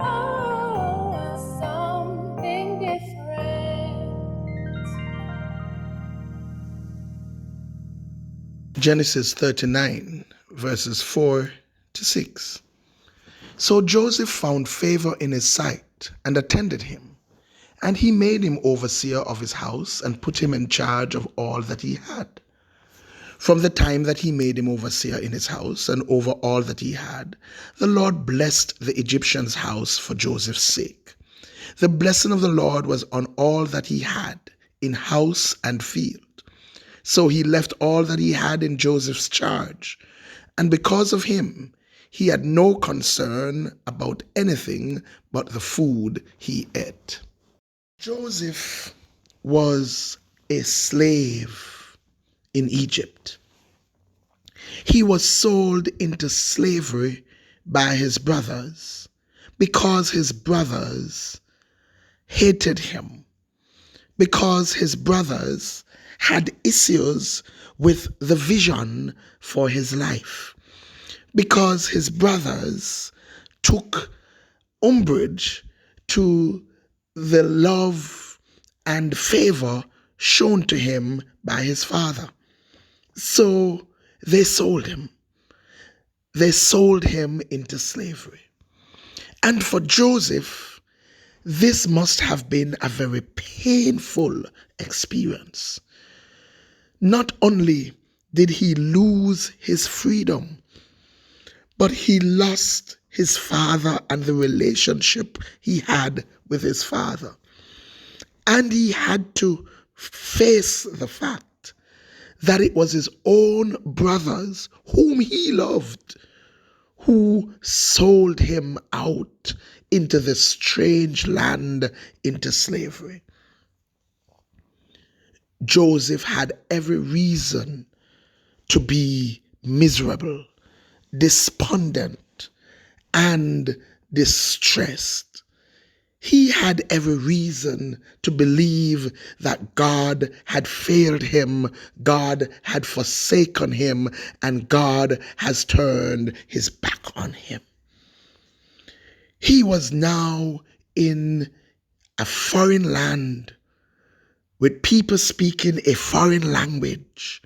Oh, something different. Genesis 39, verses 4 to 6. So Joseph found favor in his sight and attended him, and he made him overseer of his house and put him in charge of all that he had. From the time that he made him overseer in his house and over all that he had, the Lord blessed the Egyptian's house for Joseph's sake. The blessing of the Lord was on all that he had, in house and field. So he left all that he had in Joseph's charge, and because of him, he had no concern about anything but the food he ate. Joseph was a slave in Egypt. He was sold into slavery by his brothers because his brothers hated him, because his brothers had issues with the vision for his life, because his brothers took umbrage to the love and favor shown to him by his father. So they sold him. They sold him into slavery. And for Joseph, this must have been a very painful experience. Not only did he lose his freedom, but he lost his father and the relationship he had with his father. And he had to face the fact that it was his own brothers, whom he loved, who sold him out into this strange land, into slavery. Joseph had every reason to be miserable, despondent, and distressed. He had every reason to believe that God had failed him, God had forsaken him, and God has turned his back on him. He was now in a foreign land with people speaking a foreign language,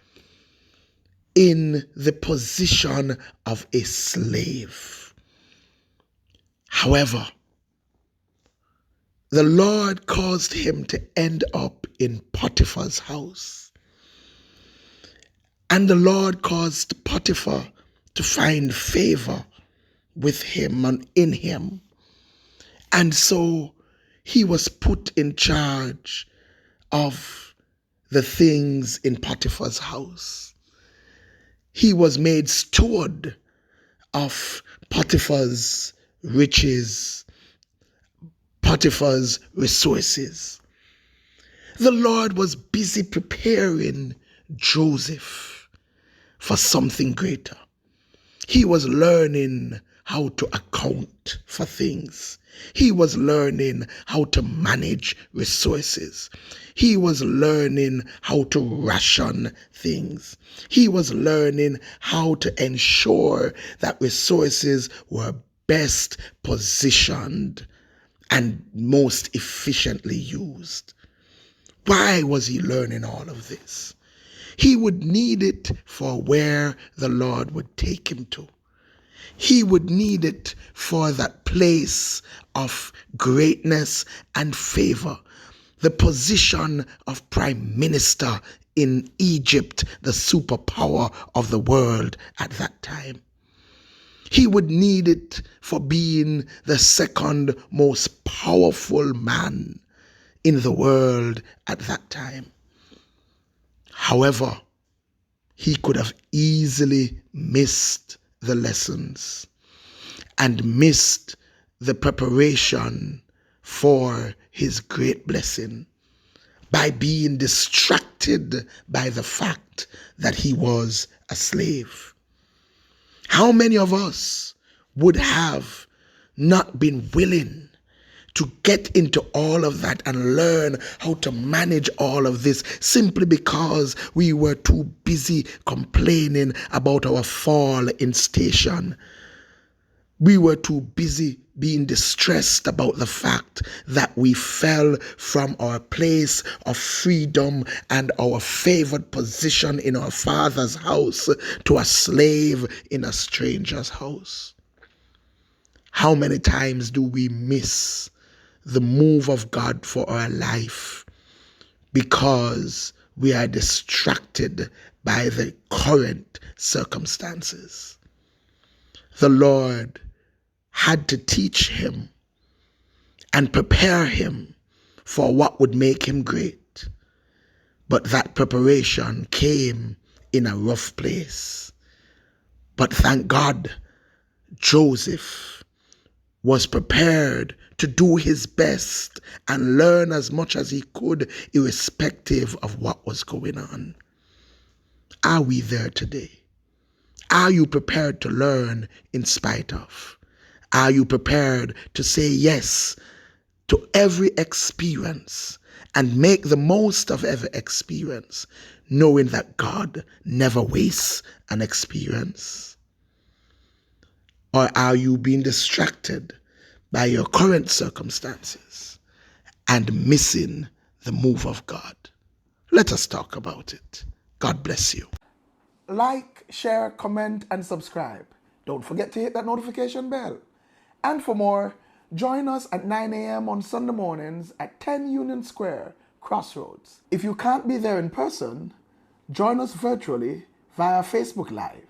in the position of a slave. However, the Lord caused him to end up in Potiphar's house. And the Lord caused Potiphar to find favor with him and in him. And so he was put in charge of the things in Potiphar's house. He was made steward of Potiphar's riches, Potiphar's resources. The Lord was busy preparing Joseph for something greater. He was learning how to account for things. He was learning how to manage resources. He was learning how to ration things. He was learning how to ensure that resources were best positioned and most efficiently used. Why was he learning all of this? He would need it for where the Lord would take him to. He would need it for that place of greatness and favor, the position of prime minister in Egypt, the superpower of the world at that time. He would need it for being the second most powerful man in the world at that time. However, he could have easily missed the lessons and missed the preparation for his great blessing by being distracted by the fact that he was a slave. How many of us would have not been willing to get into all of that and learn how to manage all of this simply because we were too busy complaining about our fall in station? We were too busy being distressed about the fact that we fell from our place of freedom and our favored position in our Father's house to a slave in a stranger's house. How many times do we miss the move of God for our life because we are distracted by the current circumstances? The Lord had to teach him and prepare him for what would make him great. But that preparation came in a rough place. But thank God, Joseph was prepared to do his best and learn as much as he could, irrespective of what was going on. Are we there today? Are you prepared to learn in spite of? Are you prepared to say yes to every experience and make the most of every experience, knowing that God never wastes an experience? Or are you being distracted by your current circumstances and missing the move of God? Let us talk about it. God bless you. Like, share, comment, and subscribe. Don't forget to hit that notification bell. And for more, join us at 9 a.m. on Sunday mornings at 10 Union Square, Crossroads. If you can't be there in person, join us virtually via Facebook Live.